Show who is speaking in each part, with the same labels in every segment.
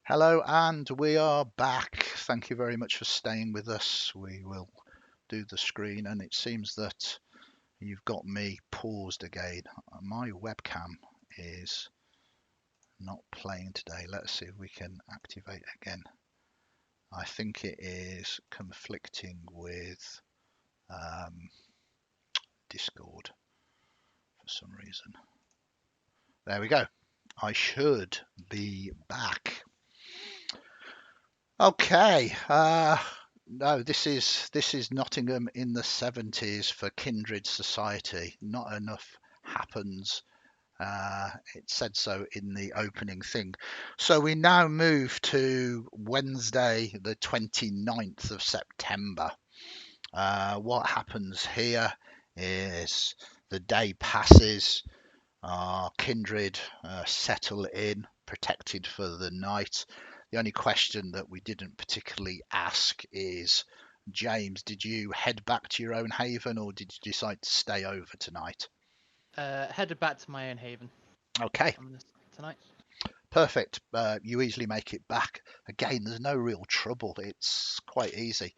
Speaker 1: Hello, and we are back. Thank you very much for staying with us. We will do the screen, and it seems that you've got me paused again. My webcam is not playing today. Let's see if we can activate again. I think it is conflicting with Discord for some reason. There we go. I should be back. Okay. No, this is Nottingham in the 70s for Kindred Society. Not enough happens. It said so in the opening thing. So we now move to Wednesday, the 29th of September. What happens here is the day passes, our kindred settle in, protected for the night. The only question that we didn't particularly ask is, James, did you head back to your own haven or did you decide to stay over tonight?
Speaker 2: Headed back to my own haven
Speaker 1: Okay,
Speaker 2: tonight.
Speaker 1: perfect. You easily make it back. Again, there's no real trouble. It's quite easy.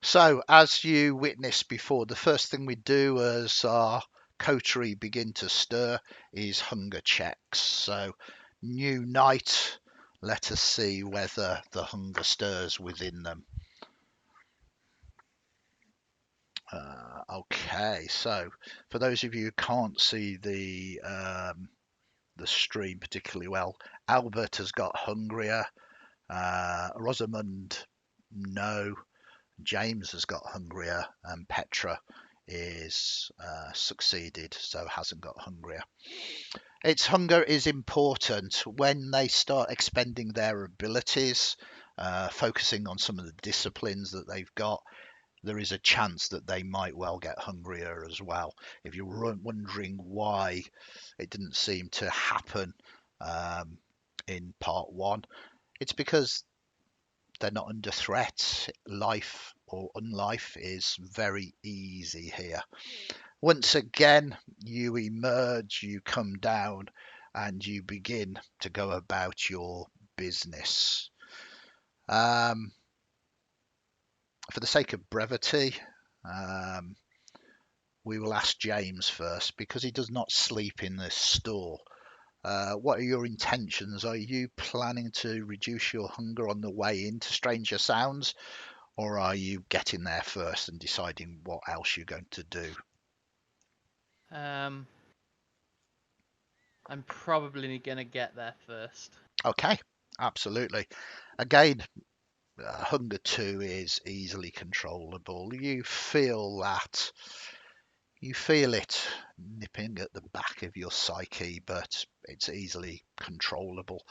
Speaker 1: So, as you witnessed before, the first thing we do as our coterie begin to stir is hunger checks. So, new night, let us see whether the hunger stirs within them. Okay, so for those of you who can't see the stream particularly well, Albert has got hungrier. Rosamund, no. James has got hungrier, and Petra is succeeded, so hasn't got hungrier. Its hunger is important when they start expending their abilities, focusing on some of the disciplines that they've got. There is a chance that they might well get hungrier as well. If you're wondering why it didn't seem to happen in part one, it's because they're not under threat. Life or unlife is very easy here. Once again, you emerge, you come down, and you begin to go about your business. For the sake of brevity, we will ask James first because he does not sleep in this store. What are your intentions? Are you planning to reduce your hunger on the way into Stranger Sounds, or are you getting there first and deciding what else you're going to do?
Speaker 2: I'm probably gonna get there first.
Speaker 1: Okay, absolutely. Again, hunger 2 is easily controllable. You feel it nipping at the back of your psyche, but it's easily controllable.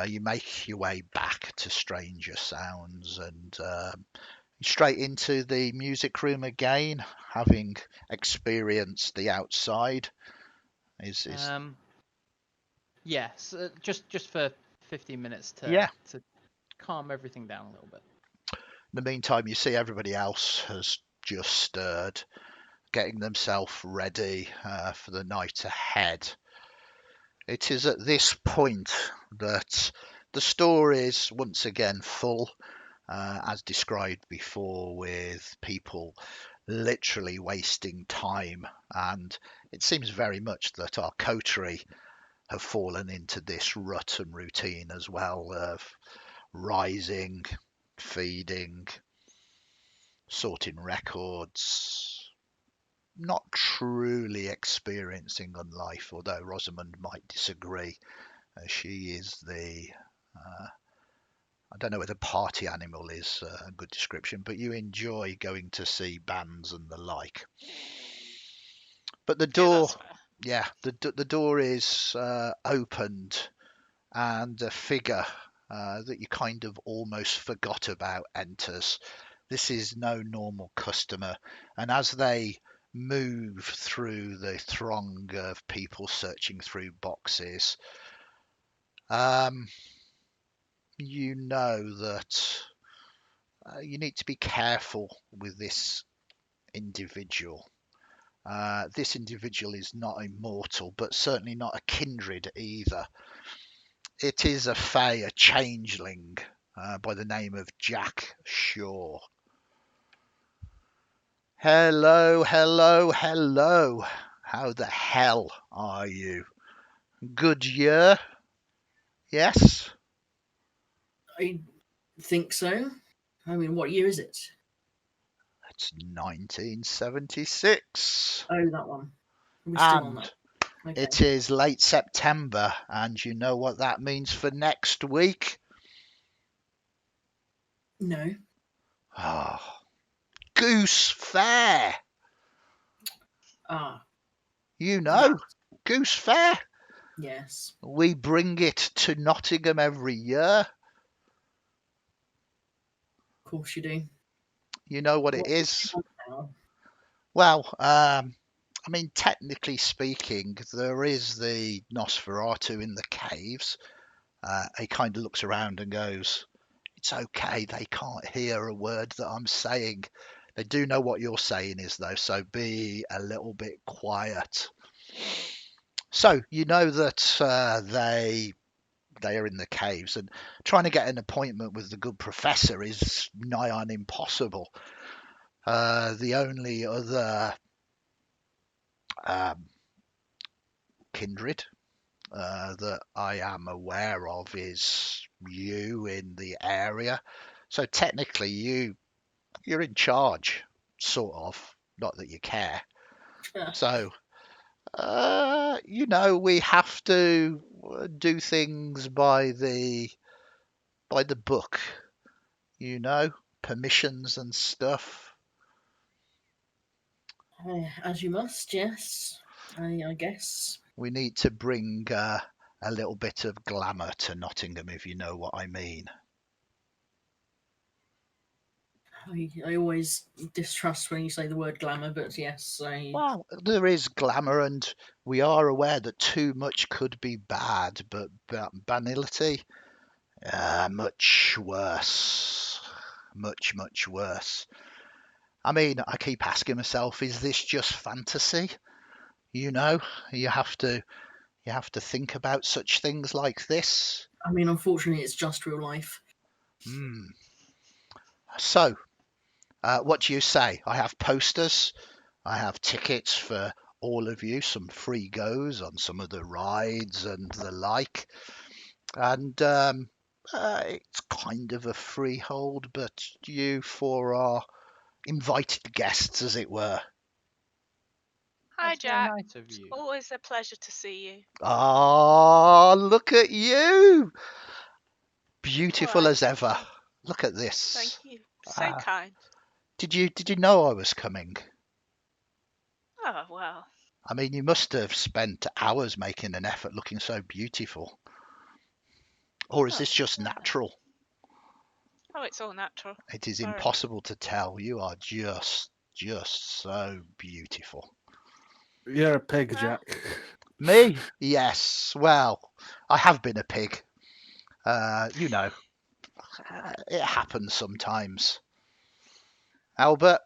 Speaker 1: You make your way back to Stranger Sounds and straight into the music room again, having experienced the outside. Is
Speaker 2: Yes, just for 15 minutes to
Speaker 1: Yeah.
Speaker 2: to calm everything down a little bit.
Speaker 1: In the meantime, you see everybody else has just stirred, getting themselves ready for the night ahead. It is at this point that the story is once again full, as described before, with people literally wasting time. And it seems very much that our coterie have fallen into this rut and routine as well of rising, feeding, sorting records, not truly experiencing on life, although Rosamund might disagree. She is I don't know whether party animal is a good description, but you enjoy going to see bands and the like. But the
Speaker 2: Yeah,
Speaker 1: door,
Speaker 2: that's fair.
Speaker 1: yeah, the door is opened, and a figure that you kind of almost forgot about enters. This is no normal customer, and as they move through the throng of people searching through boxes, um, you know that you need to be careful with this individual. This individual is not immortal, but certainly not a kindred either. It is a fae, a changeling, by the name of Jack Shaw. Hello, hello, hello. How the hell are you? Good year? Yes?
Speaker 3: I think so. I mean, what year is it?
Speaker 1: It's 1976.
Speaker 3: Oh, that one. We're still on
Speaker 1: And
Speaker 3: that. Okay.
Speaker 1: it is late September, and you know what that means for next week?
Speaker 3: No.
Speaker 1: Oh, Goose Fair.
Speaker 3: Ah,
Speaker 1: You
Speaker 3: that.
Speaker 1: know, Goose Fair.
Speaker 3: Yes.
Speaker 1: We bring it to Nottingham every year.
Speaker 3: Of course you do.
Speaker 1: You know what it
Speaker 3: What
Speaker 1: is.
Speaker 3: now?
Speaker 1: Well, I mean, technically speaking, there is the Nosferatu in the caves. He kind of looks around and goes, "It's okay. They can't hear a word that I'm saying. They do know what you're saying is, though, so be a little bit quiet." So you know that they are in the caves, and trying to get an appointment with the good professor is nigh on impossible. The only other um, kindred that I am aware of is you in the area. So technically, you're in charge, sort of. Not that you care. So we have to do things by the book. Permissions and stuff.
Speaker 3: As you must, yes. I guess.
Speaker 1: We need to bring a little bit of glamour to Nottingham, if you know what I mean.
Speaker 3: I always distrust when you say the word glamour, but yes,
Speaker 1: Well, there is glamour, and we are aware that too much could be bad, but banality, much worse. Much, much worse. I mean, I keep asking myself, is this just fantasy? You know, you have to you have to think about such things like this.
Speaker 3: I mean, unfortunately, it's just real life.
Speaker 1: Hmm. So, what do you say? I have posters. I have tickets for all of you, some free goes on some of the rides and the like. And it's kind of a freehold, but you four are invited guests, as it were.
Speaker 4: Hi,
Speaker 2: That's very
Speaker 4: Jack.
Speaker 2: nice of you.
Speaker 4: Always a pleasure to see you.
Speaker 1: Ah, look at you! Beautiful
Speaker 4: Why,
Speaker 1: as ever.
Speaker 4: thank,
Speaker 1: Look at
Speaker 4: thank
Speaker 1: this.
Speaker 4: you. So
Speaker 1: Uh,
Speaker 4: kind.
Speaker 1: did you know I was coming?
Speaker 4: Oh, well.
Speaker 1: I mean, you must have spent hours making an effort looking so beautiful. Or is
Speaker 4: Oh,
Speaker 1: this just
Speaker 4: no.
Speaker 1: natural?
Speaker 4: Oh, it's all natural.
Speaker 1: It is
Speaker 4: Sorry.
Speaker 1: impossible to tell. You are just so beautiful.
Speaker 5: You're a pig,
Speaker 4: Well,
Speaker 5: Jack.
Speaker 1: Me? Yes. Well, I have been a pig. You know, it happens sometimes. Albert,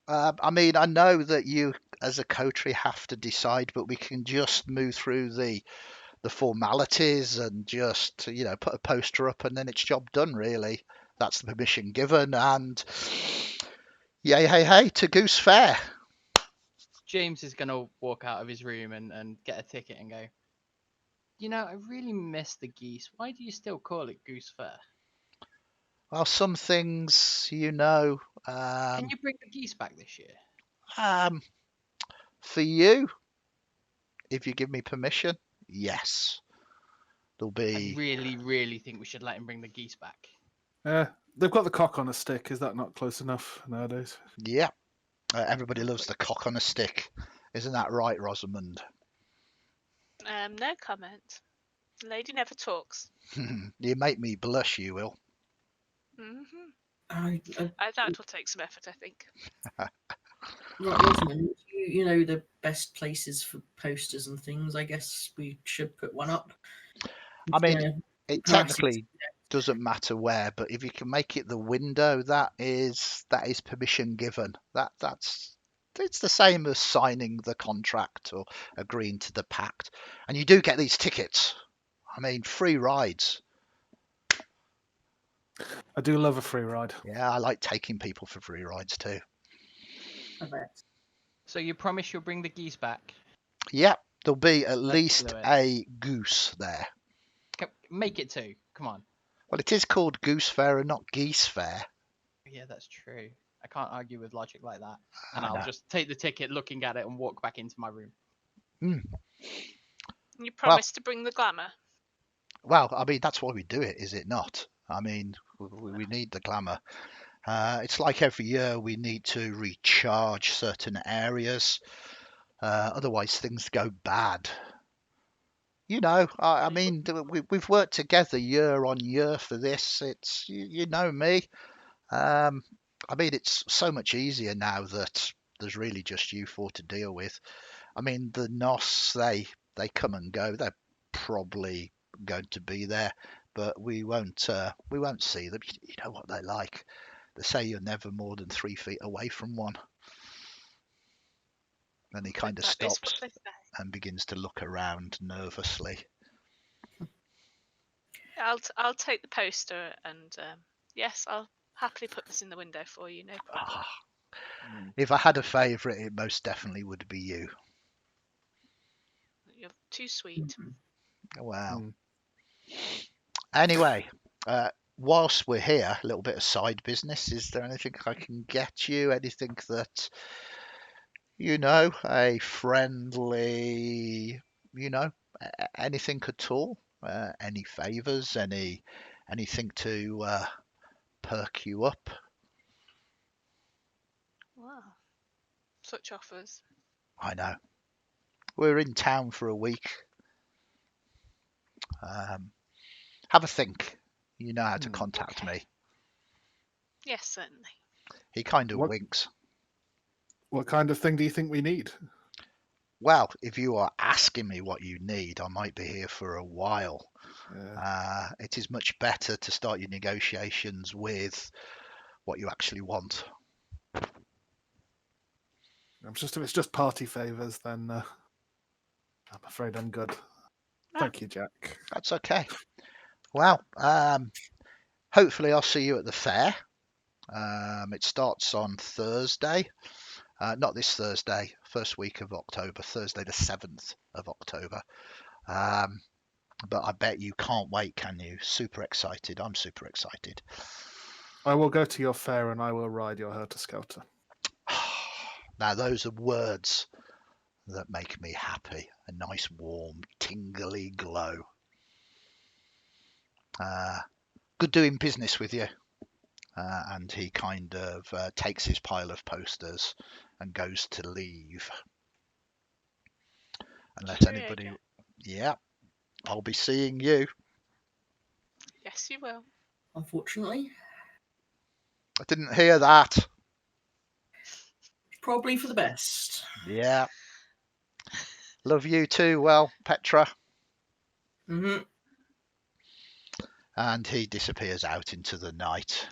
Speaker 1: I mean, I know that you, as a coterie, have to decide, but we can just move through the formalities and just, put a poster up, and then it's job done, really. That's the permission given, and yay, hey, hey, to Goose Fair.
Speaker 2: James is gonna walk out of his room and get a ticket and go, I really miss the geese. Why do you still call it Goose Fair?
Speaker 1: Well, some things,
Speaker 2: Can you bring the geese back this year?
Speaker 1: um, for you, if you give me permission, yes. There'll
Speaker 2: I
Speaker 1: be,
Speaker 2: really, really think we should let him bring the geese back.
Speaker 5: They've got the cock on a stick. Is that not close enough nowadays?
Speaker 1: yeah, everybody loves the cock on a stick. Isn't that right, Rosamund?
Speaker 4: no comment. The lady never talks.
Speaker 1: You make me blush, you will.
Speaker 4: Hmm
Speaker 3: I,
Speaker 4: That will take some effort, I think.
Speaker 3: Rosamund, you know the best places for posters and things. I guess we should put one up.
Speaker 1: I mean,
Speaker 3: Yeah,
Speaker 1: it
Speaker 3: perhaps.
Speaker 1: technically doesn't matter where, but if you can make it the window, that is permission given. That's it's the same as signing the contract or agreeing to the pact. And you do get these tickets. I mean, free rides.
Speaker 5: I do love a free ride.
Speaker 1: Yeah, I like taking people for free rides too.
Speaker 3: I bet.
Speaker 2: So you promise you'll bring the geese back?
Speaker 1: Yeah, there'll be at
Speaker 2: Let's
Speaker 1: least
Speaker 2: do it.
Speaker 1: a goose there.
Speaker 2: Make it 2. Come on.
Speaker 1: Well, it is called Goose Fair and not Geese Fair.
Speaker 2: Yeah, that's true. I can't argue with logic like that. And
Speaker 1: I
Speaker 2: I'll
Speaker 1: know.
Speaker 2: just take the ticket, looking at it, and walk back into my room.
Speaker 4: You promised to bring the glamour.
Speaker 1: Well, I mean, that's why we do it, is it not? I mean, we need the glamour. It's like every year we need to recharge certain areas. Otherwise, things go bad. You know, I mean, we've worked together year on year for this. It's you know me. I mean, it's so much easier now that there's really just you four to deal with. I mean, the NOS, they come and go. They're probably going to be there, but we won't see them. You know what they're like. They say you're never more than 3 feet away from one. Then he kind of
Speaker 4: That is
Speaker 1: stops
Speaker 4: what they say.
Speaker 1: and begins to look around nervously.
Speaker 4: I'll take the poster, and yes, I'll happily put this in the window for you. No problem.
Speaker 1: Ah, if I had a favourite, it most definitely would be you.
Speaker 4: You're too sweet.
Speaker 1: Wow.
Speaker 5: Mm.
Speaker 1: Anyway, whilst we're here, a little bit of side business. Is there anything I can get you? Anything that, you know, a friendly, you know, anything at all? Any favours? Anything to perk you up?
Speaker 4: Wow, such offers.
Speaker 1: I know. We're in town for a week. Have a think. You know how to contact
Speaker 4: Okay.
Speaker 1: me.
Speaker 4: Yes, certainly.
Speaker 1: He kind of
Speaker 5: What-
Speaker 1: winks.
Speaker 5: What kind of thing do you think we need?
Speaker 1: Well, if you are asking me what you need, I might be here for a while. It is much better to start your negotiations with what you actually want.
Speaker 5: If it's just party favors, then I'm afraid I'm good. Thank you, Jack.
Speaker 1: That's okay. Well, hopefully I'll see you at the fair. It starts on Thursday. Not this Thursday, first week of October, Thursday the 7th of October. But I bet you can't wait, can you? Super excited. I'm super excited.
Speaker 5: I will go to your fair and I will ride your Herter-Skelter.
Speaker 1: Now, those are words that make me happy. A nice, warm, tingly glow. Good doing business with you. And he kind of takes his pile of posters and goes to leave. Unless
Speaker 4: Cheerio,
Speaker 1: anybody...
Speaker 4: Jack.
Speaker 1: Yeah, I'll be seeing you.
Speaker 4: Yes, you will.
Speaker 3: Unfortunately,
Speaker 1: I didn't hear that.
Speaker 3: probably for the best.
Speaker 1: Yeah. Love you too, well, Petra.
Speaker 3: Hmm.
Speaker 1: And he disappears out into the night.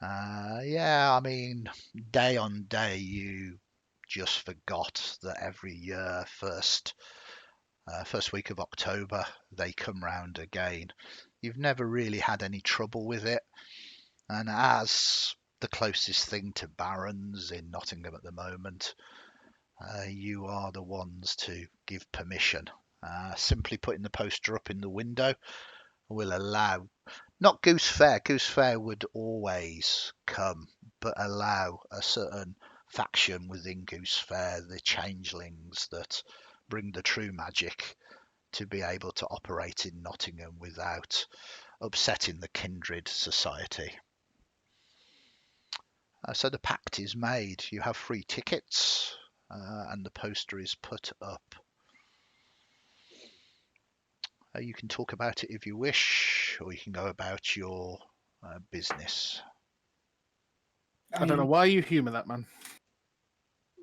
Speaker 1: Yeah, I mean, day on day, you just forgot that every year, first week of October, they come round again. You've never really had any trouble with it. And as the closest thing to barons in Nottingham at the moment, you are the ones to give permission. Simply putting the poster up in the window will allow, not Goose Fair, Goose Fair would always come, but allow a certain faction within Goose Fair, the changelings that bring the true magic, to be able to operate in Nottingham without upsetting the kindred society. So the pact is made. You have free tickets, and the poster is put up. You can talk about it if you wish, or you can go about your business.
Speaker 5: I don't know why you humour that man.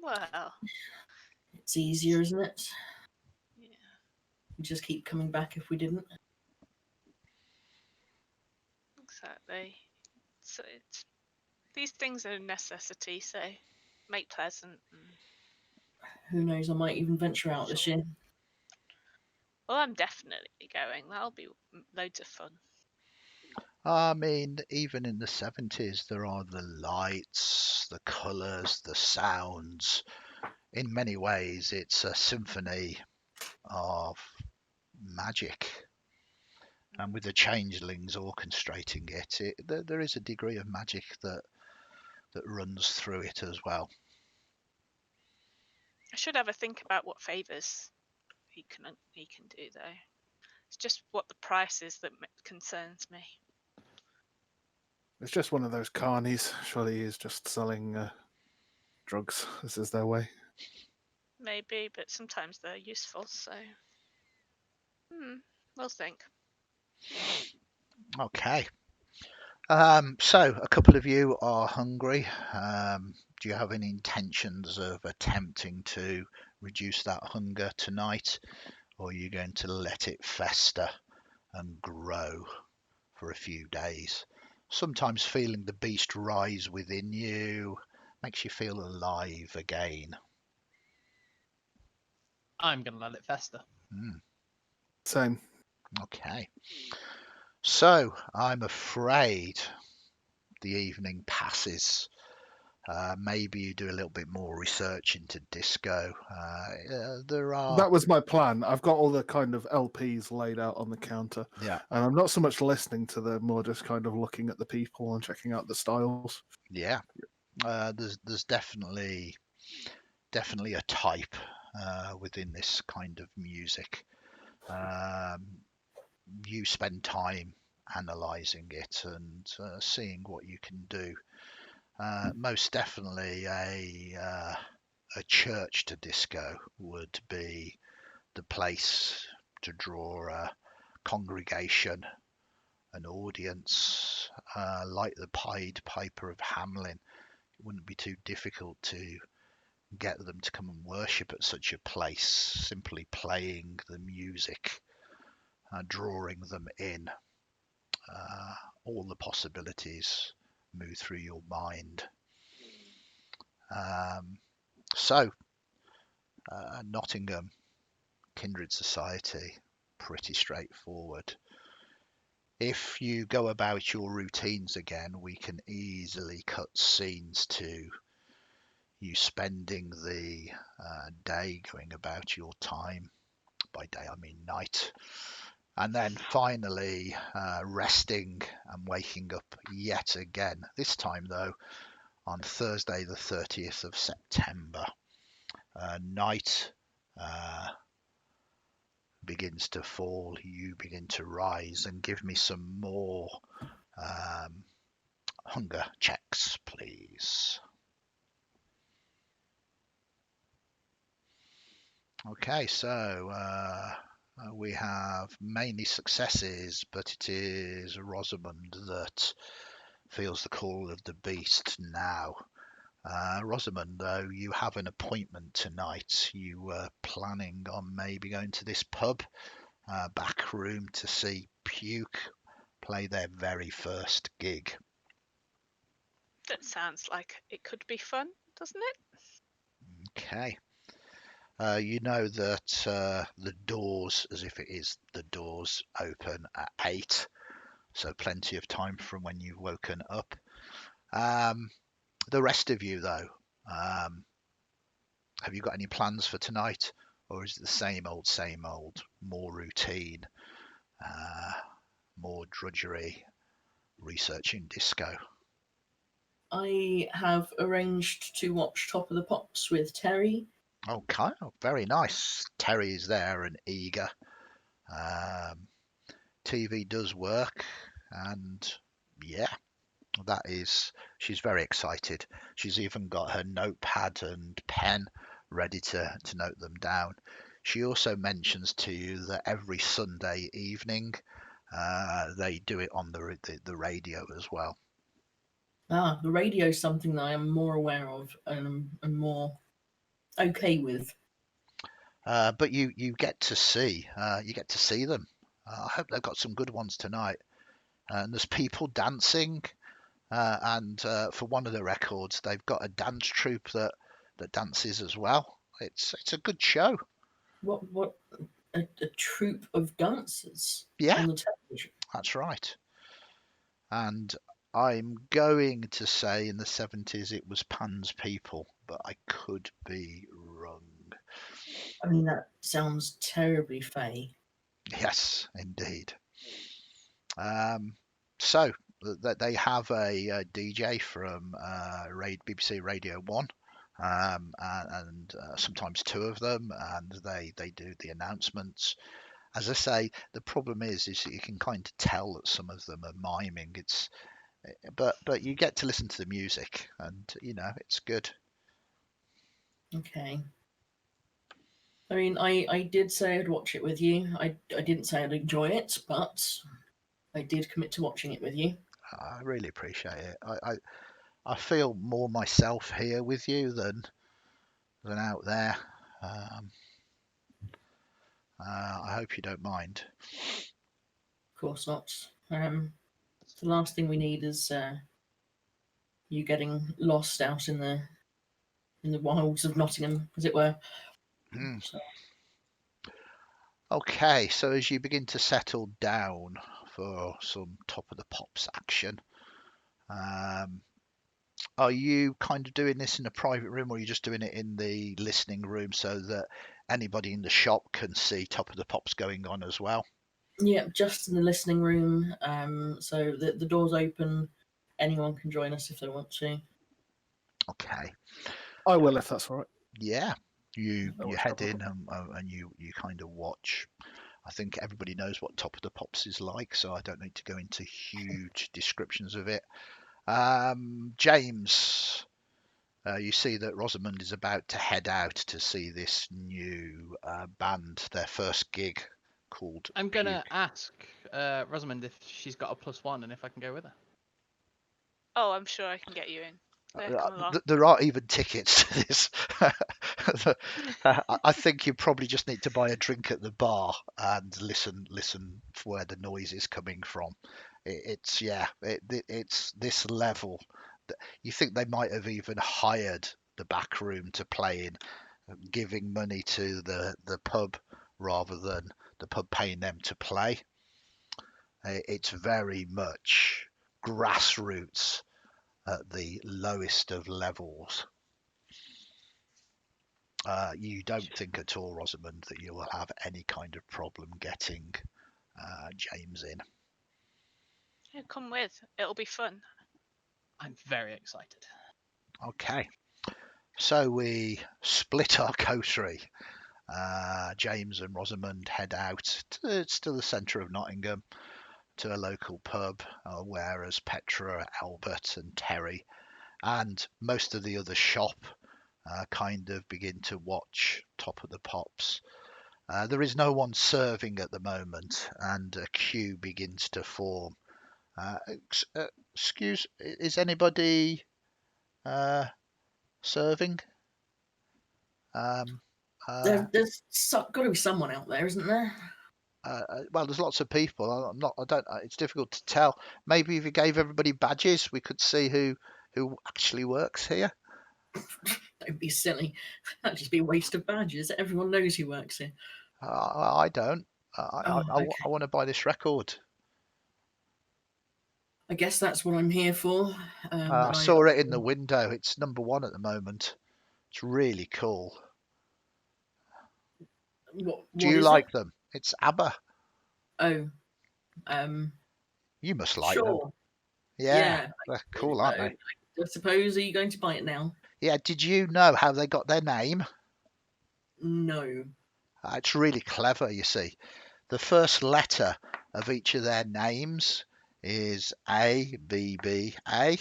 Speaker 4: Well,
Speaker 3: It's easier, isn't it?
Speaker 4: yeah.
Speaker 3: We just keep coming back if we didn't.
Speaker 4: Exactly. So these things are a necessity, so make pleasant.
Speaker 3: Who knows? I might even venture out this year.
Speaker 4: Well, I'm definitely going. That'll be loads of fun.
Speaker 1: I mean, even in the 70s, there are the lights, the colours, the sounds. In many ways, it's a symphony of magic. And with the changelings orchestrating there is a degree of magic that runs through it as well.
Speaker 4: I should have a think about what favours he can do though. It's just what the price is that concerns me.
Speaker 5: It's just one of those carnies. Surely he's just selling drugs. This is their way.
Speaker 4: Maybe, but sometimes they're useful. So, we'll think.
Speaker 1: Okay. So a couple of you are hungry. Do you have any intentions of attempting to reduce that hunger tonight, or are you going to let it fester and grow for a few days? Sometimes feeling the beast rise within you makes you feel alive again.
Speaker 2: I'm gonna let it fester.
Speaker 5: Same.
Speaker 1: Okay. So I'm afraid the evening passes. Maybe you do a little bit more research into disco. There are.
Speaker 5: That was my plan. I've got all the kind of LPs laid out on the counter,
Speaker 1: Yeah.
Speaker 5: and I'm not so much listening to them, more just kind of looking at the people and checking out the styles.
Speaker 1: Yeah. There's definitely a type within this kind of music. You spend time analysing it and seeing what you can do. Most definitely a church to disco would be the place to draw a congregation, an audience, like the Pied Piper of Hamelin. It wouldn't be too difficult to get them to come and worship at such a place, simply playing the music, drawing them in. All the possibilities move through your mind. So, Nottingham, Kindred Society, pretty straightforward. If you go about your routines again, we can easily cut scenes to you spending the day going about your time. By day, I mean night. And then finally resting and waking up yet again. This time, though, on Thursday, the 30th of September. Night begins to fall, you begin to rise, and give me some more hunger checks, please. Okay, so we have mainly successes, but it is Rosamund that feels the call of the beast now. Rosamund, though, you have an appointment tonight. You were planning on maybe going to this pub, back room, to see Puke play their very first gig.
Speaker 4: That sounds like it could be fun, doesn't it?
Speaker 1: Okay. You know that the doors, as if it is the doors, open at 8, so plenty of time from when you've woken up. The rest of you, though, have you got any plans for tonight, or is it the same old, more routine, more drudgery, researching disco?
Speaker 3: I have arranged to watch Top of the Pops with Terry.
Speaker 1: Okay, very nice. Terry is there and eager. TV does work, and yeah, she's very excited. She's even got her notepad and pen ready to note them down. She also mentions to you that every Sunday evening they do it on the radio as well.
Speaker 3: The radio is something that I am more aware of and more okay with.
Speaker 1: But you get to see them. I hope they've got some good ones tonight. And there's people dancing. And for one of the records, they've got a dance troupe that dances as well. It's a good show.
Speaker 3: What a troupe of dancers
Speaker 1: Yeah,
Speaker 3: on the television.
Speaker 1: that's right. And I'm going to say in the 70s it was Pan's People, but I could be wrong.
Speaker 3: I mean, that sounds terribly fey.
Speaker 1: Yes, indeed. So they have a DJ from BBC Radio 1, and sometimes two of them, and they do the announcements. As I say, the problem is that you can kind of tell that some of them are miming. But you get to listen to the music, and it's good.
Speaker 3: Okay. I mean, I did say I'd watch it with you. I didn't say I'd enjoy it, but I did commit to watching it with you.
Speaker 1: I really appreciate it. I feel more myself here with you than out there. Um, I hope you don't mind.
Speaker 3: Of course not. The last thing we need is you getting lost out in the wilds of Nottingham, as it were.
Speaker 1: Mm.
Speaker 3: So,
Speaker 1: Okay, so as you begin to settle down for some top of the pops action, are you kind of doing this in a private room, or are you just doing it in the listening room so that anybody in the shop can see top of the pops going on as well?
Speaker 3: yeah, just in the listening room. So the door's open. Anyone can join us if they want to.
Speaker 1: Okay.
Speaker 5: I will if that's all right.
Speaker 1: Yeah. You
Speaker 5: No worries,
Speaker 1: head
Speaker 5: no
Speaker 1: in and you kind of watch. I think everybody knows what Top of the Pops is like, so I don't need to go into huge descriptions of it. James, you see that Rosamund is about to head out to see this new band, their first gig called
Speaker 2: I'm gonna
Speaker 1: Puke.
Speaker 2: ask Rosamund if she's got a +1 and if I can go with her.
Speaker 4: Oh, I'm sure I can get you in. There, come along.
Speaker 1: There are even tickets to this. I think you probably just need to buy a drink at the bar and listen for where the noise is coming from. It's this level. You think they might have even hired the back room to play in, giving money to the pub rather than the pub paying them to play. It's very much grassroots at the lowest of levels. You don't think at all, Rosamund, that you will have any kind of problem getting James in.
Speaker 4: Yeah, come with. It'll be fun.
Speaker 2: I'm very excited.
Speaker 1: Okay, so we split our coterie. James and Rosamund head out to the centre of Nottingham to a local pub, whereas Petra, Albert, and Terry, and most of the other shop kind of begin to watch Top of the Pops. There is no one serving at the moment, and a queue begins to form. Excuse, is anybody serving? Um, uh,
Speaker 3: There's got to be someone out there, isn't there?
Speaker 1: well, there's lots of people. I'm not. I don't. It's difficult to tell. Maybe if you gave everybody badges, we could see who actually works here.
Speaker 3: Don't be silly. That'd just be a waste of badges. Everyone knows who works here.
Speaker 1: I don't.
Speaker 3: Oh, okay.
Speaker 1: I want to buy this record.
Speaker 3: I guess that's what I'm here for.
Speaker 1: I
Speaker 3: And
Speaker 1: saw it in the window. It's #1 at the moment. It's really cool.
Speaker 3: What
Speaker 1: Do you
Speaker 3: is
Speaker 1: like
Speaker 3: it?
Speaker 1: them? It's ABBA.
Speaker 3: Oh,
Speaker 1: You must like them.
Speaker 3: sure.
Speaker 1: Yeah,
Speaker 3: Yeah.
Speaker 1: they're cool, aren't they?
Speaker 3: I suppose. Are you going to buy it now?
Speaker 1: Yeah. Did you know how they got their name?
Speaker 3: No.
Speaker 1: It's really clever. You see, the first letter of each of their names is A, B, B, A,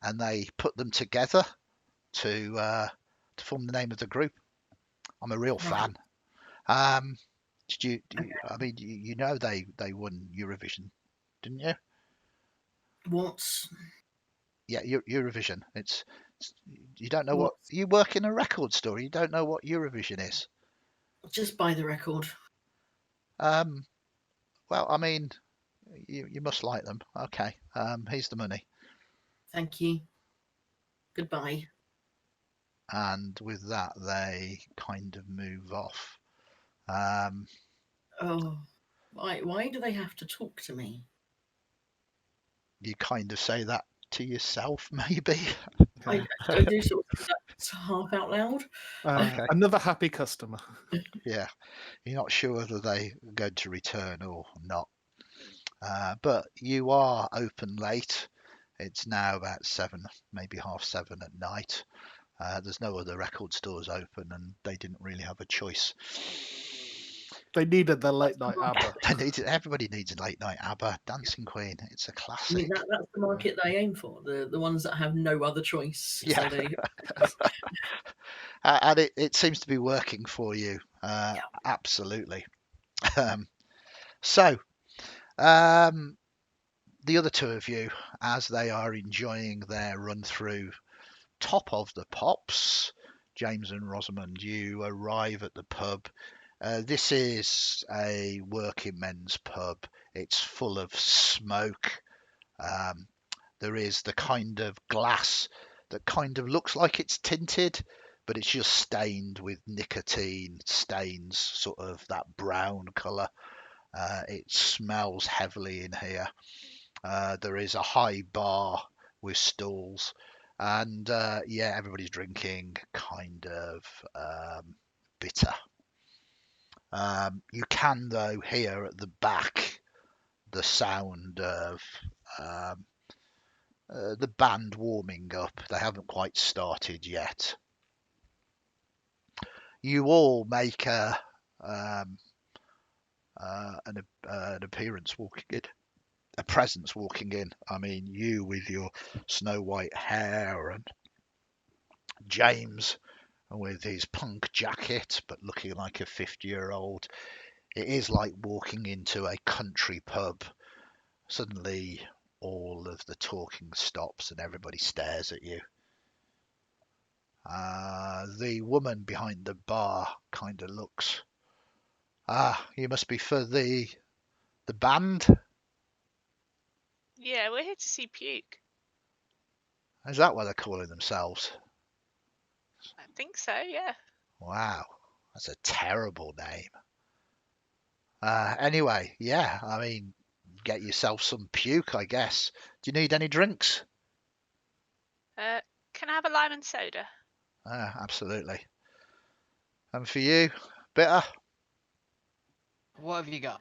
Speaker 1: and they put them together to form the name of the group. I'm a real
Speaker 3: Right.
Speaker 1: fan. I mean, you know they won Eurovision, didn't you?
Speaker 3: What?
Speaker 1: Yeah, Eurovision. You don't know
Speaker 3: What?
Speaker 1: you work in a record store. You don't know what Eurovision is.
Speaker 3: Just buy the record.
Speaker 1: Um, well, I mean, you must like them. Okay. Here's the money.
Speaker 3: Thank you. Goodbye.
Speaker 1: And with that, they kind of move off.
Speaker 3: Oh, why do they have to talk to me?
Speaker 1: You kind of say that to yourself, maybe.
Speaker 3: I do sort of think that half out loud.
Speaker 1: Okay.
Speaker 5: Another happy customer.
Speaker 1: Yeah, you're not sure whether they're going to return or not. But you are open late. It's now about 7, maybe 7:30 at night. There's no other record stores open, and they didn't really have a choice.
Speaker 5: They needed their late night ABBA.
Speaker 1: Everybody needs a late night ABBA, Dancing Queen. It's a
Speaker 3: I mean,
Speaker 1: classic.
Speaker 3: that's the market they aim for, the ones that have no other choice.
Speaker 1: Yeah.
Speaker 3: So they,
Speaker 1: And it seems to be working for you.
Speaker 3: Yeah.
Speaker 1: Absolutely. So, the other two of you, as they are enjoying their run through Top of the Pops, James and Rosamund, you arrive at the pub. This is a working men's pub. It's full of smoke. There is the kind of glass that kind of looks like it's tinted, but it's just stained with nicotine stains, sort of that brown colour. It smells heavily in here. There is a high bar with stools, and yeah, everybody's drinking kind of bitter. You can, though, hear at the back the sound of the band warming up. They haven't quite started yet. You all make an appearance walking in, a presence walking in. I mean, you with your snow white hair, and James with his punk jacket, but looking like a 50-year-old. It is like walking into a country pub. Suddenly, all of the talking stops and everybody stares at you. The woman behind the bar kind of looks. You must be for the band?
Speaker 4: Yeah, we're here to see Puke.
Speaker 1: Is that what they're calling themselves?
Speaker 4: I think so, yeah.
Speaker 1: Wow, that's a terrible name. Anyway, yeah, I mean, get yourself some puke, I guess. Do you need any drinks?
Speaker 4: Can I have a lime and soda?
Speaker 1: Absolutely. And for you, bitter?
Speaker 2: What have you got?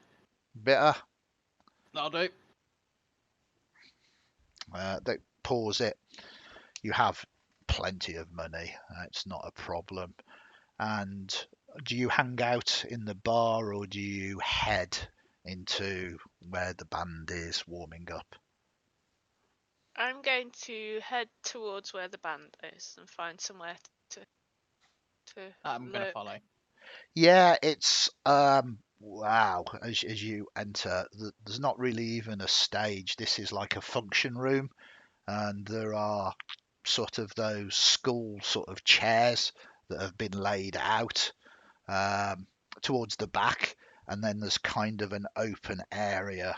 Speaker 1: Bitter?
Speaker 2: That'll do.
Speaker 1: They pause it. You have plenty of money. It's not a problem. And do you hang out in the bar, or do you head into where the band is warming up?
Speaker 4: I'm going to head towards where the band is and find somewhere to
Speaker 2: I'm gonna
Speaker 4: lurk.
Speaker 2: follow.
Speaker 1: Yeah, it's wow. As you enter, there's not really even a stage. This is like a function room, and there are sort of those school sort of chairs that have been laid out towards the back, and then there's kind of an open area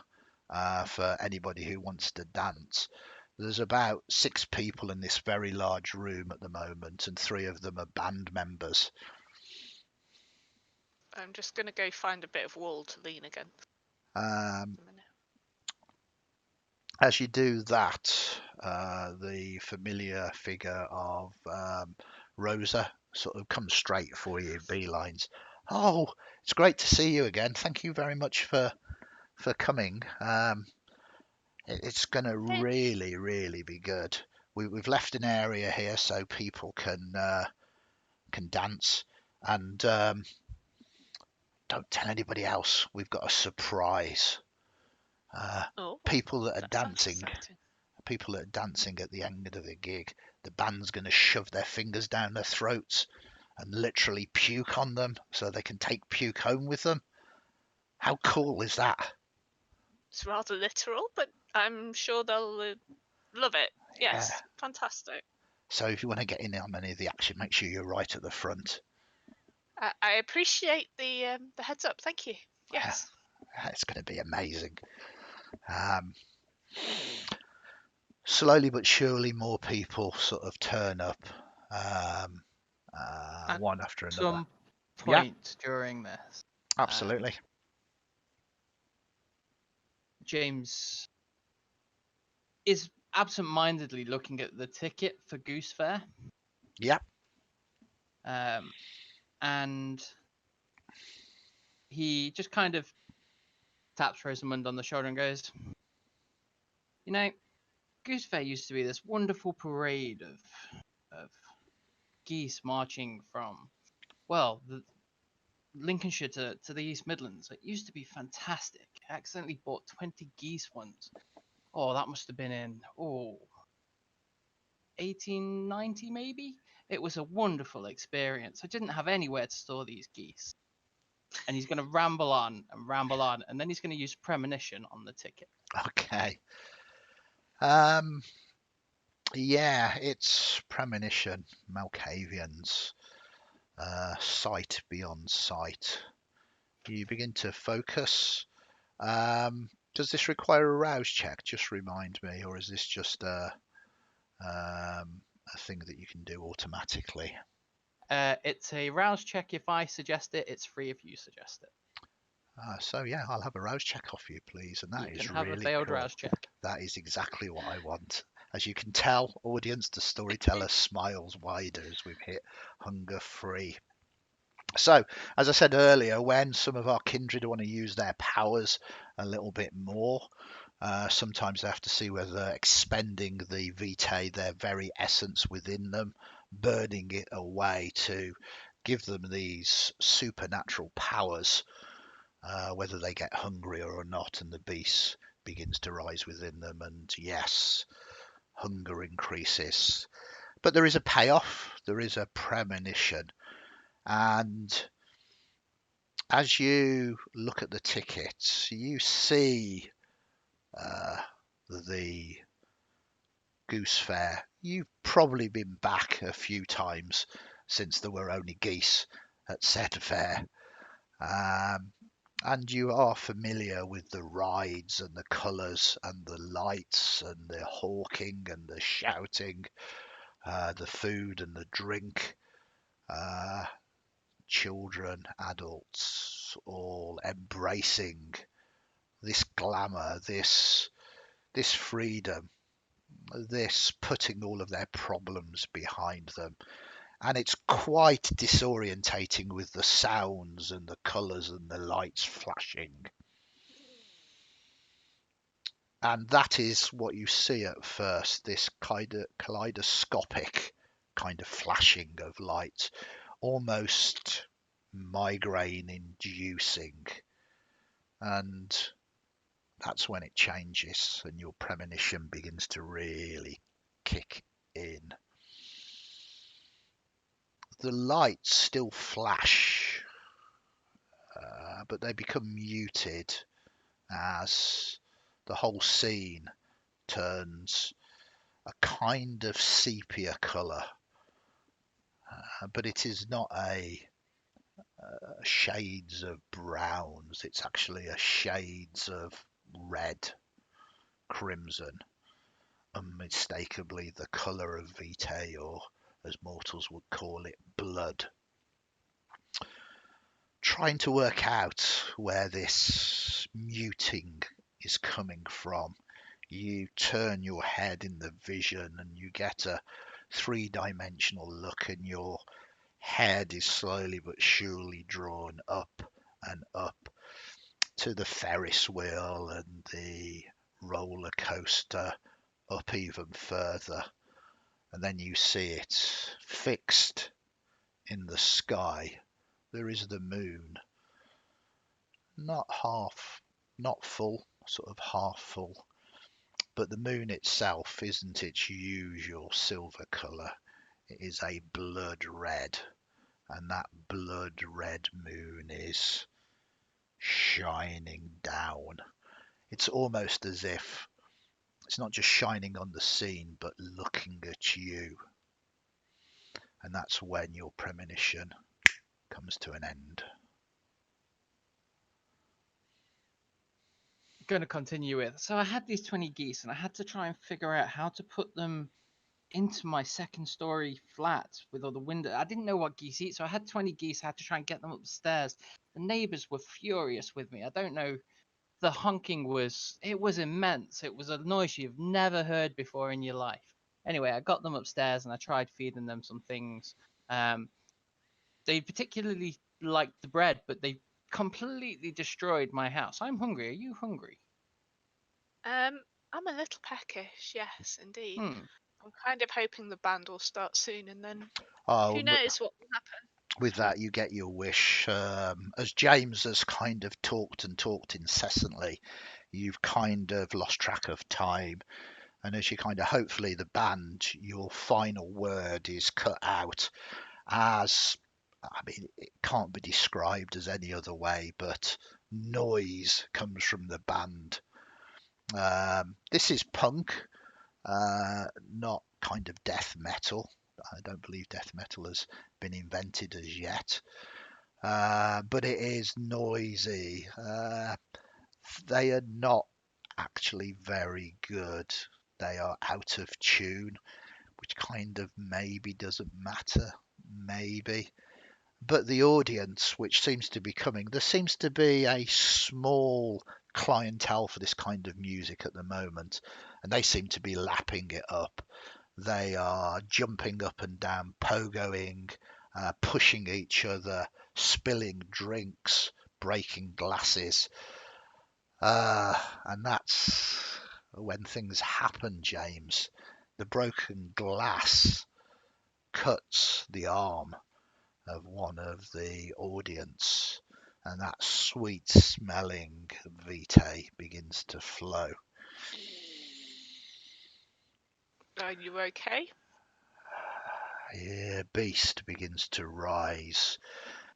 Speaker 1: for anybody who wants to dance. There's about 6 people in this very large room at the moment, and 3 of them are band members.
Speaker 4: I'm just going to go find a bit of wall to lean against.
Speaker 1: As you do that, the familiar figure of Rosa sort of comes straight for you, beelines. Oh, it's great to see you again. Thank you very much for coming. It's going to really, really be good. We've left an area here so people can dance, and don't tell anybody else. We've got a surprise. People that are dancing at the end of the gig, the band's going to shove their fingers down their throats and literally puke on them so they can take puke home with them. How cool is that?
Speaker 4: It's rather literal, but I'm sure they'll love it. Yes,
Speaker 1: Yeah.
Speaker 4: fantastic.
Speaker 1: So if you want to get in on any of the action, make sure you're right at the front.
Speaker 4: I appreciate the heads up. Thank you. Yes.
Speaker 1: It's going to be amazing. Slowly but surely, more people sort of turn up, one after another.
Speaker 2: Some point during this,
Speaker 1: Absolutely.
Speaker 2: James is absent-mindedly looking at the ticket for Goose Fair,
Speaker 1: Yep.
Speaker 2: and he just kind of taps Rosamund on the shoulder and goes, "You know, Goose Fair used to be this wonderful parade of geese marching from, well, the Lincolnshire to the East Midlands. It used to be fantastic. I accidentally bought 20 geese once. Oh, that must have been in 1890 maybe. It was a wonderful experience. I didn't have anywhere to store these geese." And he's going to ramble on, and then he's going to use premonition on the ticket.
Speaker 1: Okay. Yeah, it's premonition. Malkavians. Sight beyond sight. You begin to focus. Does this require a rouse check? Just remind me, or is this just a thing that you can do automatically?
Speaker 2: It's a rouse check if I suggest it. It's free if you suggest it.
Speaker 1: So yeah, I'll have a rouse check off you, please, and that
Speaker 2: You
Speaker 1: is
Speaker 2: can have
Speaker 1: really
Speaker 2: a failed
Speaker 1: cool.
Speaker 2: rouse check.
Speaker 1: That is exactly what I want. As you can tell, audience, the storyteller smiles wider as we've hit hunger free. So, as I said earlier, when some of our kindred want to use their powers a little bit more, sometimes they have to see whether expending the vitae, their very essence within them, burning it away to give them these supernatural powers, whether they get hungrier or not, and the beast begins to rise within them. And yes, hunger increases. But there is a payoff, there is a premonition. And as you look at the tickets, you see the Goose Fair. You've probably been back a few times since there were only geese at said fair. And you are familiar with the rides and the colours and the lights and the hawking and the shouting, the food and the drink. Children, adults, all embracing this glamour, this freedom, this putting all of their problems behind them. And it's quite disorientating with the sounds and the colours and the lights flashing. And that is what you see at first, this kind of kaleidoscopic kind of flashing of light, almost migraine inducing. And that's when it changes and your premonition begins to really kick in. The lights still flash, but they become muted as the whole scene turns a kind of sepia colour, but it is not a shades of browns, it's actually a shades of red, crimson, unmistakably the colour of vitae, or as mortals would call it, blood. Trying to work out where this muting is coming from, you turn your head in the vision and you get a three-dimensional look, and your head is slowly but surely drawn up and up to the Ferris wheel and the roller coaster, up even further, and then you see it fixed in the sky. There is the moon, not full, sort of half full, but the moon itself isn't its usual silver colour. It is a blood red, and that blood red moon is shining down. It's almost as if it's not just shining on the scene, but looking at you. And that's when your premonition comes to an end.
Speaker 2: Going to continue with. So I had these 20 geese, and I had to try and figure out how to put them into my second story flat with all the windows. I didn't know what geese eat, so I had 20 geese. I had to try and get them upstairs. The neighbours were furious with me. I don't know the honking was immense. It was a noise you've never heard before in your life. Anyway, I got them upstairs and I tried feeding them some things. They particularly liked the bread, but they completely destroyed my house. I'm hungry. Are you hungry?
Speaker 4: I'm a little peckish, yes, indeed.
Speaker 2: Hmm.
Speaker 4: I'm kind of hoping the band will start soon, and then
Speaker 1: Oh,
Speaker 4: who knows what will happen.
Speaker 1: with that, you get your wish. As James has kind of talked and talked incessantly, you've kind of lost track of time. And as you kind of hopefully the band, your final word is cut out as, I mean, it can't be described as any other way, but noise comes from the band. This is punk, not kind of death metal. I don't believe death metal has been invented as yet, but it is noisy. They are not actually very good. They are out of tune, which kind of maybe doesn't matter, maybe. But the audience, which seems to be coming, there seems to be a small clientele for this kind of music at the moment, and they seem to be lapping it up. They are jumping up and down, pogoing, pushing each other, spilling drinks, breaking glasses. And that's when things happen, James. The broken glass cuts the arm of one of the audience, and that sweet smelling vitae begins to flow.
Speaker 4: Are you okay?
Speaker 1: Yeah, beast begins to rise.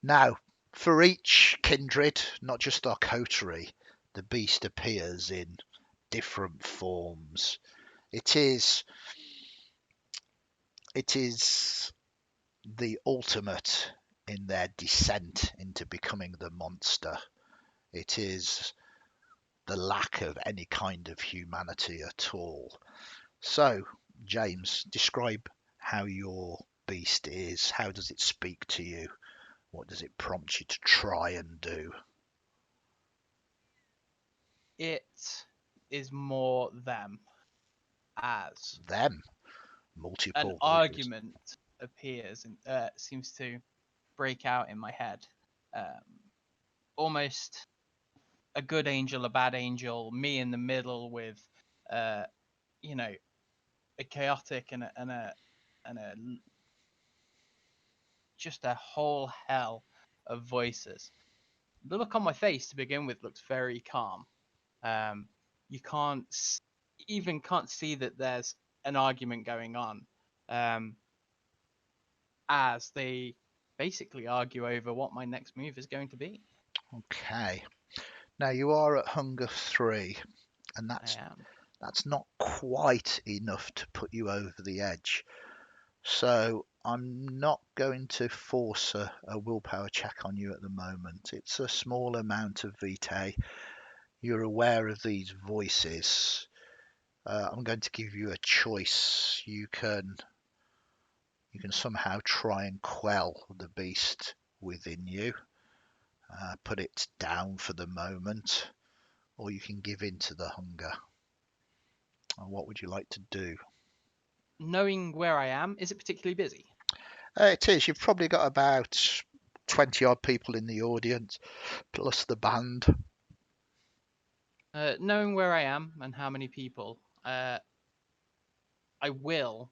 Speaker 1: Now, for each kindred, not just our coterie, the beast appears in different forms. It is the ultimate in their descent into becoming the monster. It is the lack of any kind of humanity at all. So, James, describe how your beast is. How does it speak to you? What does it prompt you to try and do?
Speaker 2: It is more them, as
Speaker 1: Them,
Speaker 2: an
Speaker 1: multiple voices.
Speaker 2: argument appears and seems to break out in my head. Almost a good angel, a bad angel, me in the middle with, you know, a chaotic and a just a whole hell of voices. The look on my face to begin with looks very calm. You can't see that there's an argument going on, as they basically argue over what my next move is going to be.
Speaker 1: Okay. Now you are at hunger 3, and
Speaker 2: I am.
Speaker 1: that's not quite enough to put you over the edge. So I'm not going to force a willpower check on you at the moment. It's a small amount of vitae. You're aware of these voices. I'm going to give you a choice. You can somehow try and quell the beast within you, put it down for the moment, or you can give in to the hunger. And what would you like to do?
Speaker 2: Knowing where I am, is it particularly busy?
Speaker 1: It is. You've probably got about 20 odd people in the audience, plus the band.
Speaker 2: Knowing where I am and how many people, I will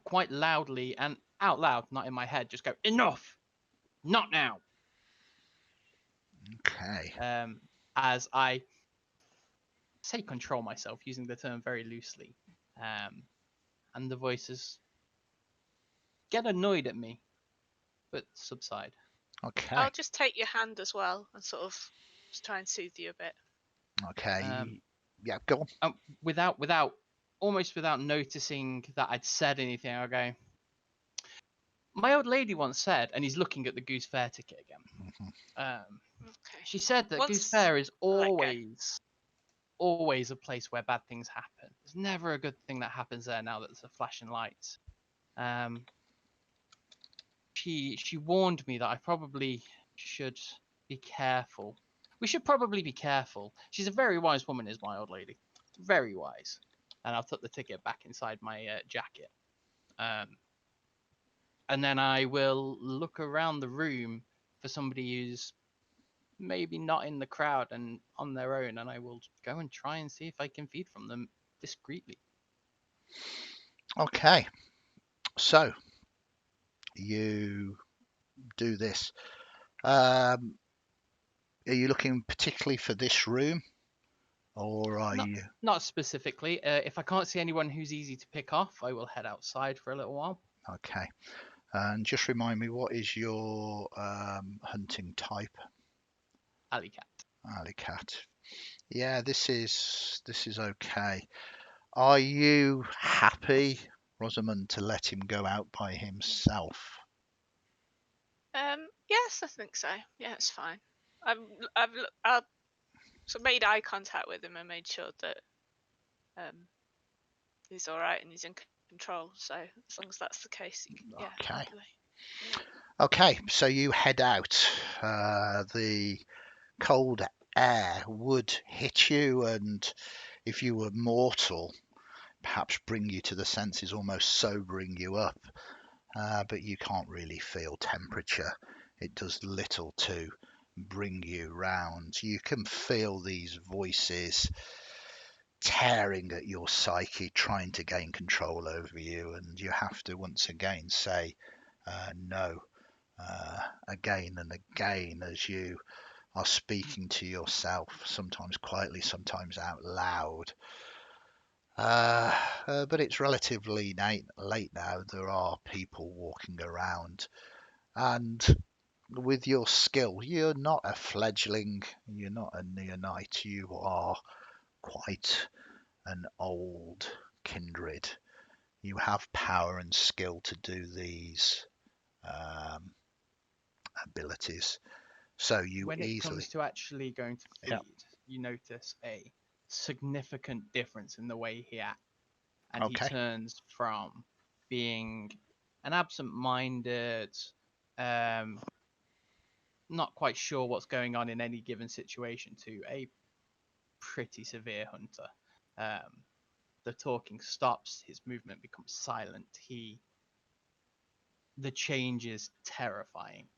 Speaker 2: quite loudly and out loud, not in my head, just go, enough! Not now!
Speaker 1: Okay.
Speaker 2: As I say control myself, using the term very loosely. And the voices get annoyed at me, but subside.
Speaker 1: Okay.
Speaker 4: I'll just take your hand as well and sort of just try and soothe you a bit.
Speaker 1: Okay. Yeah, go on.
Speaker 2: Almost without noticing that I'd said anything, I'll go, my old lady once said, and he's looking at the Goose Fair ticket again.
Speaker 4: Okay.
Speaker 2: She said that Goose Fair is always a place where bad things happen. There's never a good thing that happens there now that there's a flashing lights. She warned me that I probably should be careful. We should probably be careful. She's a very wise woman, is my old lady. Very wise. And I'll put the ticket back inside my jacket. And then I will look around the room for somebody who's maybe not in the crowd and on their own, and I will go and try and see if I can feed from them discreetly.
Speaker 1: Okay, so you do this. Are you looking particularly for this room, or are you?
Speaker 2: Not specifically. If I can't see anyone who's easy to pick off, I will head outside for a little while.
Speaker 1: Okay, and just remind me, what is your hunting type?
Speaker 2: Alley cat.
Speaker 1: Alley cat. Yeah, this is okay. Are you happy, Rosamund, to let him go out by himself?
Speaker 4: Yes, I think so. Yeah, it's fine. I've so made eye contact with him and made sure that he's all right and he's in control. So as long as that's the case, yeah.
Speaker 1: Okay.
Speaker 4: Happily.
Speaker 1: Okay, so you head out. The cold air would hit you, and if you were mortal, perhaps bring you to the senses, almost sobering you up. But you can't really feel temperature. It does little to bring you round. You can feel these voices tearing at your psyche, trying to gain control over you, and you have to once again say no again and again as you are speaking to yourself, sometimes quietly, sometimes out loud. But it's relatively late now. There are people walking around, and with your skill, you're not a fledgling, you're not a neonite, you are quite an old kindred. You have power and skill to do these abilities. So you
Speaker 2: when it
Speaker 1: easily.
Speaker 2: comes to actually going to feed,
Speaker 1: Yep.
Speaker 2: you notice a significant difference in the way he acts, and he
Speaker 1: Okay.
Speaker 2: turns from being an absent-minded, not quite sure what's going on in any given situation, to a pretty severe hunter. The talking stops, his movement becomes silent. The change is terrifying.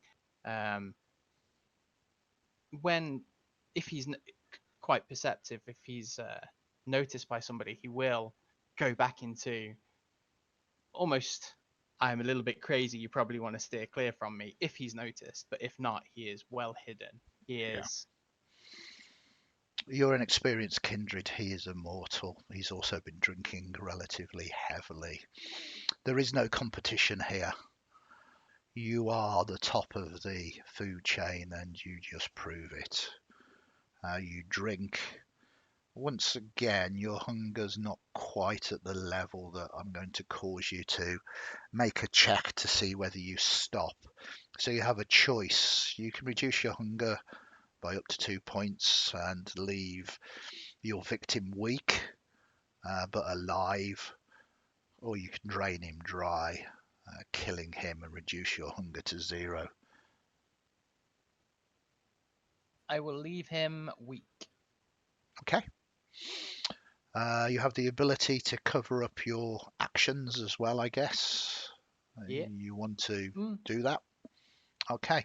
Speaker 2: If he's quite perceptive, if he's noticed by somebody, he will go back into almost, I'm a little bit crazy, you probably want to steer clear from me, if he's noticed. But if not, he is well hidden. He is.
Speaker 1: You're an experienced kindred. He is immortal. He's also been drinking relatively heavily. There is no competition here. You are the top of the food chain, and you just prove it. You drink. Once again, your hunger's not quite at the level that I'm going to cause you to make a check to see whether you stop. So you have a choice. You can reduce your hunger by up to 2 points and leave your victim weak but alive, or you can drain him dry, killing him and reduce your hunger to 0.
Speaker 2: I will leave him weak.
Speaker 1: Okay. You have the ability to cover up your actions as well, I guess.
Speaker 2: Yeah.
Speaker 1: You want to do that? Okay.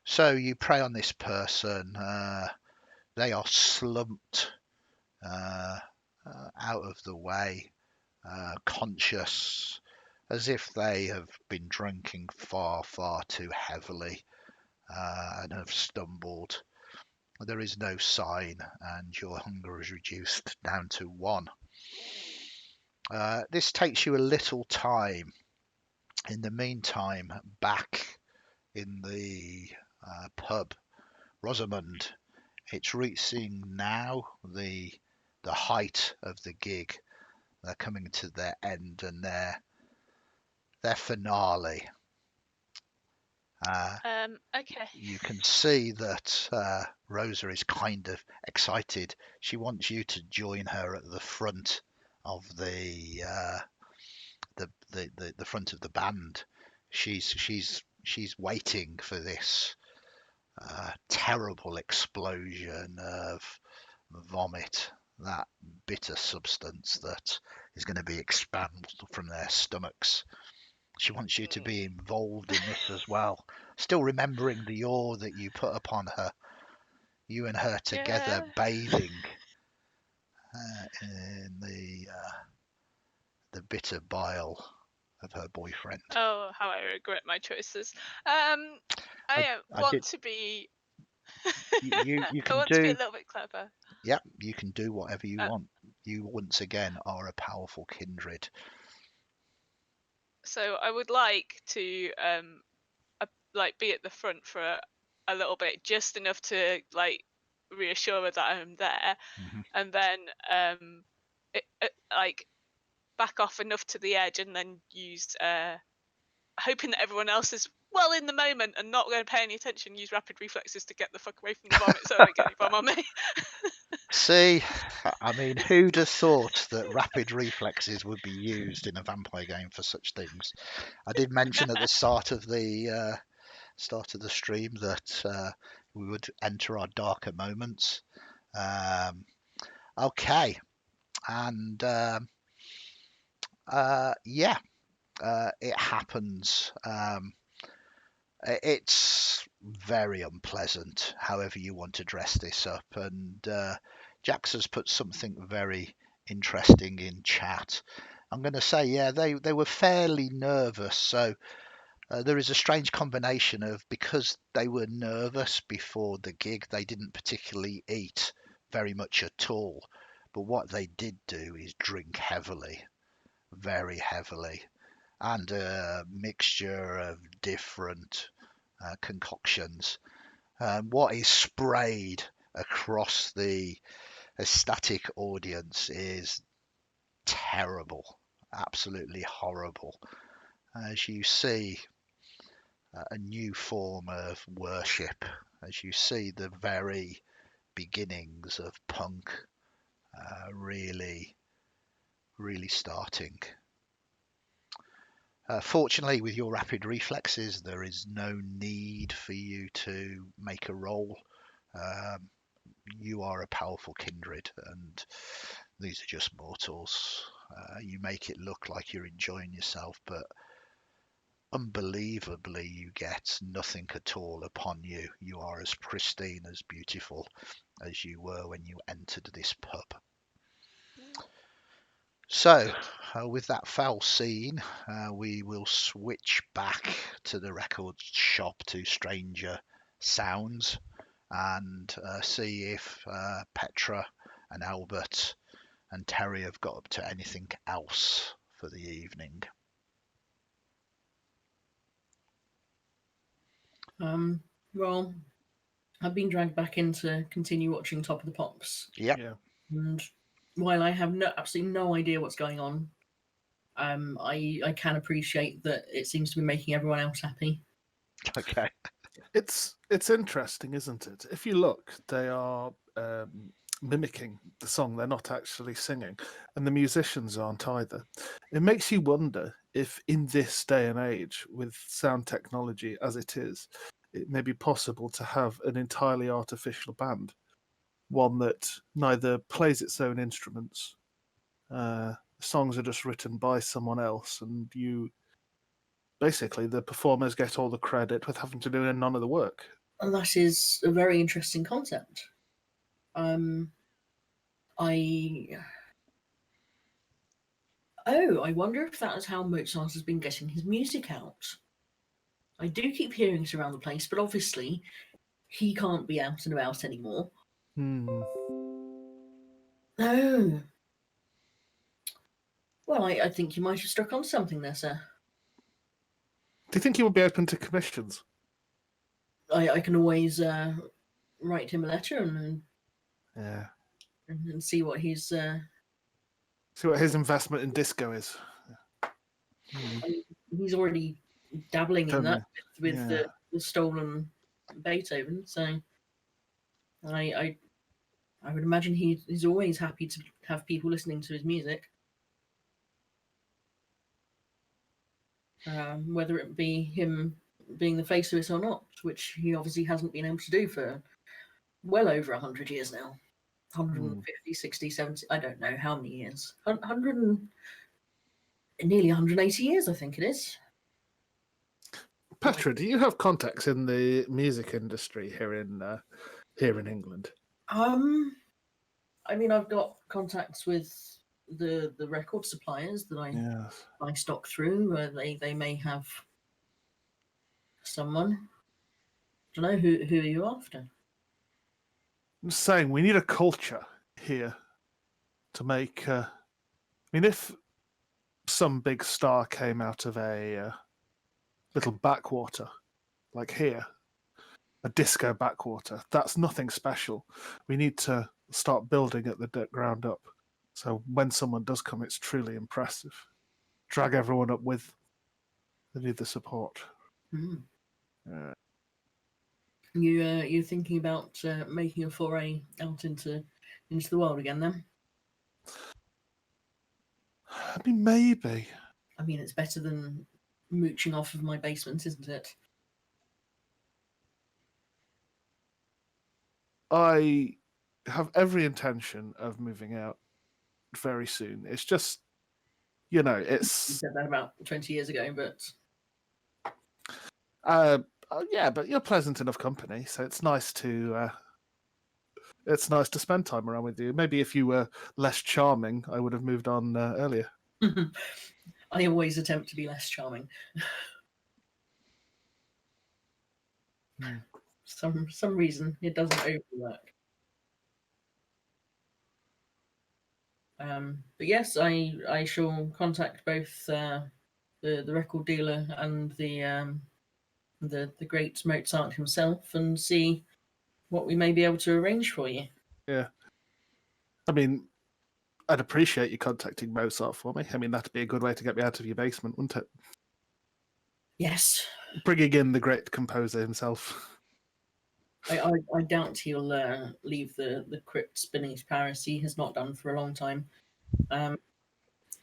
Speaker 1: So you prey on this person. They are slumped out of the way, conscious, as if they have been drinking far, far too heavily and have stumbled. There is no sign, and your hunger is reduced down to 1. This takes you a little time. In the meantime, back in the pub, Rosamund, it's reaching now the height of the gig. They're coming to their end and their finale.
Speaker 4: Okay.
Speaker 1: You can see that Rosa is kind of excited. She wants you to join her at the front of the front of the band. She's waiting for this. terrible explosion of vomit, that bitter substance that is going to be expelled from their stomachs. She wants you to be involved in this as well. Still remembering the awe that you put upon her, you and her together
Speaker 4: Yeah.
Speaker 1: bathing in the bitter bile of her boyfriend.
Speaker 4: Oh, how I regret my choices.
Speaker 1: I
Speaker 4: Want
Speaker 1: did.
Speaker 4: to be.
Speaker 1: You
Speaker 4: I
Speaker 1: can
Speaker 4: want to be a
Speaker 1: do.
Speaker 4: little bit clever.
Speaker 1: Yep, you can do whatever you
Speaker 4: Uh,
Speaker 1: want. You once again are a powerful kindred.
Speaker 4: So I would like to like be at the front for a little bit, just enough to like reassure her that I'm there,
Speaker 1: Mhm.
Speaker 4: and then like back off enough to the edge, and then use hoping that everyone else is well in the moment and not going to pay any attention. Use rapid reflexes to get the fuck away from the vomit, so I don't get any vom on me.
Speaker 1: See, I mean, who'd have thought that rapid reflexes would be used in a vampire game for such things? I did mention at the start of the stream that we would enter our darker moments. Okay, and yeah, it happens. It's very unpleasant, however you want to dress this up. And Jax has put something very interesting in chat. I'm going to say, yeah, they were fairly nervous. So there is a strange combination of, because they were nervous before the gig, they didn't particularly eat very much at all. But what they did do is drink heavily, very heavily, and a mixture of different concoctions. What is sprayed across the ecstatic audience is terrible, absolutely horrible. As you see a new form of worship, as you see the very beginnings of punk really, really starting. Fortunately, with your rapid reflexes, there is no need for you to make a roll. You are a powerful kindred, and these are just mortals. You make it look like you're enjoying yourself, but unbelievably, you get nothing at all upon you. You are as pristine, as beautiful as you were when you entered this pub. So, with that foul scene, we will switch back to the record shop to Stranger Sounds and see if Petra and Albert and Terry have got up to anything else for the evening.
Speaker 3: Well, I've been dragged back in to continue watching Top of the Pops,
Speaker 1: Yep.
Speaker 5: Yeah.
Speaker 3: and while I have absolutely no idea what's going on, I can appreciate that it seems to be making everyone else happy.
Speaker 1: Okay.
Speaker 5: It's interesting, isn't it? If you look, they are mimicking the song. They're not actually singing, and the musicians aren't either. It makes you wonder if, in this day and age, with sound technology as it is, it may be possible to have an entirely artificial band, one that neither plays its own instruments. Songs are just written by someone else, and basically the performers get all the credit with having to do none of the work.
Speaker 3: And that is a very interesting concept. I wonder if that is how Mozart has been getting his music out. I do keep hearing it around the place, but obviously he can't be out and about anymore. Oh. Well, I think you might have struck on something there, sir.
Speaker 5: Do you think he would be open to commissions?
Speaker 3: I can always write him a letter and
Speaker 5: Yeah.
Speaker 3: and see what he's.
Speaker 5: See what his investment in disco is.
Speaker 3: He's already dabbling in that with
Speaker 5: Yeah.
Speaker 3: the stolen Beethoven, so I would imagine he's always happy to have people listening to his music. Whether it be him being the face of it or not, which he obviously hasn't been able to do for well over 100 years now. 150, 60, 70, I don't know how many years. 100 and nearly 180 years, I think it is.
Speaker 5: Petra, do you have contacts in the music industry here in England?
Speaker 3: I mean, I've got contacts with the record suppliers that
Speaker 5: Yes.
Speaker 3: I stock through. They may have someone. Don't know who are you after?
Speaker 5: I'm just saying we need a culture here to make. I mean, if some big star came out of a little backwater, like here, a disco backwater, that's nothing special. We need to start building at the ground up. So when someone does come, it's truly impressive. Drag everyone up with. They need the support.
Speaker 3: Mm.
Speaker 5: Uh,
Speaker 3: You're thinking about making a foray out into the world again, then?
Speaker 5: I mean, maybe.
Speaker 3: I mean, it's better than mooching off of my basement, isn't it?
Speaker 5: I have every intention of moving out very soon. It's just,
Speaker 3: You
Speaker 5: it's
Speaker 3: said that about 20 years ago, but
Speaker 5: yeah, but you're pleasant enough company, so it's nice to spend time around with you. Maybe if you were less charming, I would have moved on earlier.
Speaker 3: I always attempt to be less charming. Some reason it doesn't overwork. But yes, I shall contact both the record dealer and the great Mozart himself and see what we may be able to arrange for you.
Speaker 5: Yeah. I mean, I'd appreciate you contacting Mozart for me. I mean, that'd be a good way to get me out of your basement, wouldn't it?
Speaker 3: Yes.
Speaker 5: Bringing in the great composer himself.
Speaker 3: I doubt he'll leave the crypts beneath Paris. He has not done for a long time.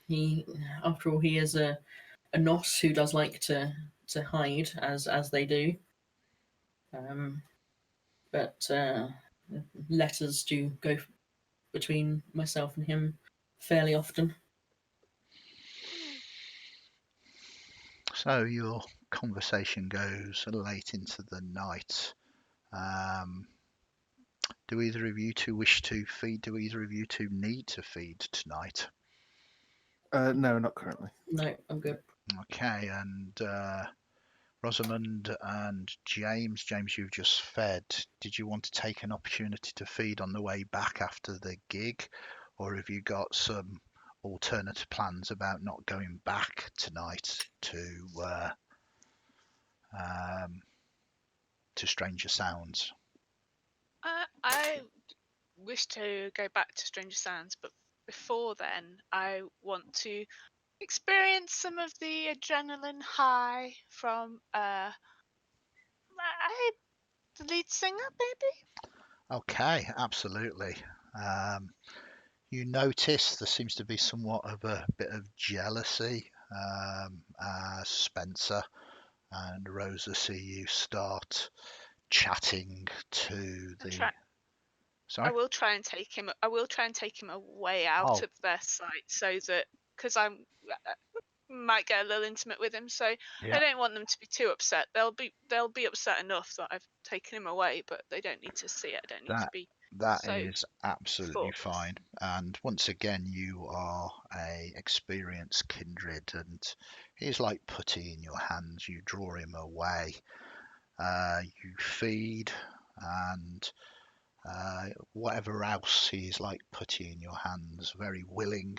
Speaker 3: He, after all, he is a nos who does like to hide, as they do. But letters do go between myself and him fairly often.
Speaker 1: So your conversation goes late into the night. Do either of you two wish to feed? Do either of you two need to feed tonight?
Speaker 5: No, not currently.
Speaker 3: No, I'm good.
Speaker 1: Okay, and Rosamund and James, you've just fed. Did you want to take an opportunity to feed on the way back after the gig, or have you got some alternative plans about not going back tonight to Stranger Sounds?
Speaker 4: I wish to go back to Stranger Sounds, but before then, I want to experience some of the adrenaline high from the lead singer, maybe?
Speaker 1: Okay, absolutely. You notice there seems to be somewhat of a bit of jealousy as Spencer and Rosa see you start chatting to the. Sorry?
Speaker 4: I will try and take him away out of their sight, so that because I might get a little intimate with him. So
Speaker 1: Yeah.
Speaker 4: I don't want them to be too upset. They'll be upset enough that I've taken him away, but they don't need to see it. I don't need to be.
Speaker 1: That
Speaker 4: So
Speaker 1: is absolutely
Speaker 4: thoughtless.
Speaker 1: fine. And once again, you are a experienced kindred, and he's like putty in your hands. You draw him away. You feed, and whatever else, he's like putty in your hands, very willing.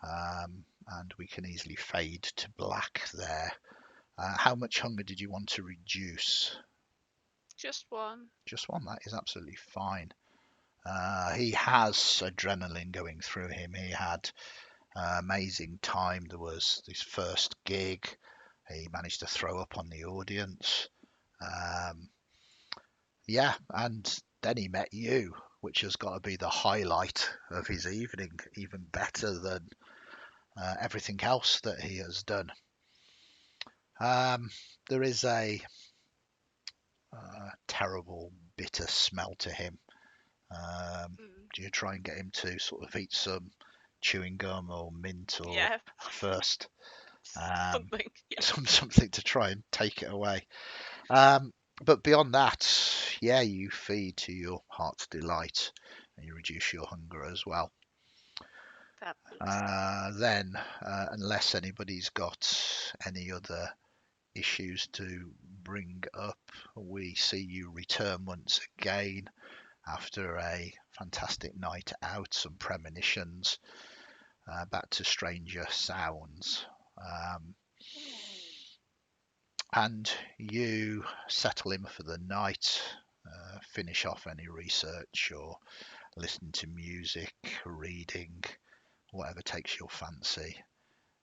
Speaker 1: And we can easily fade to black there. How much hunger did you want to reduce?
Speaker 4: Just one.
Speaker 1: Just one. That is absolutely fine. He has adrenaline going through him. He had amazing time. There was his first gig. He managed to throw up on the audience. Yeah, and then he met you, which has got to be the highlight of his evening, even better than everything else that he has done. There is a terrible, bitter smell to him. Do you try and get him to sort of eat some chewing gum or mint or
Speaker 4: Yeah.
Speaker 1: first?
Speaker 4: Something. Yeah.
Speaker 1: Something to try and take it away. But beyond that, yeah, you feed to your heart's delight and you reduce your hunger as well. Then, unless anybody's got any other issues to bring up, we see you return once again after a fantastic night out, some premonitions, back to stranger sounds. And you settle in for the night, finish off any research or listen to music, reading, whatever takes your fancy,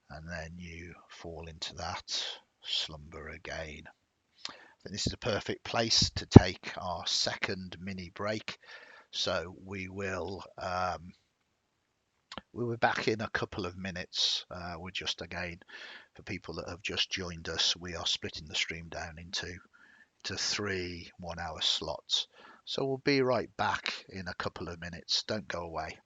Speaker 1: and then you fall into that slumber again. I think this is a perfect place to take our second mini break. So we'll be back in a couple of minutes. We're just, again, for people that have just joined us, we are splitting the stream down into 3 1-hour slots. So we'll be right back in a couple of minutes. Don't go away.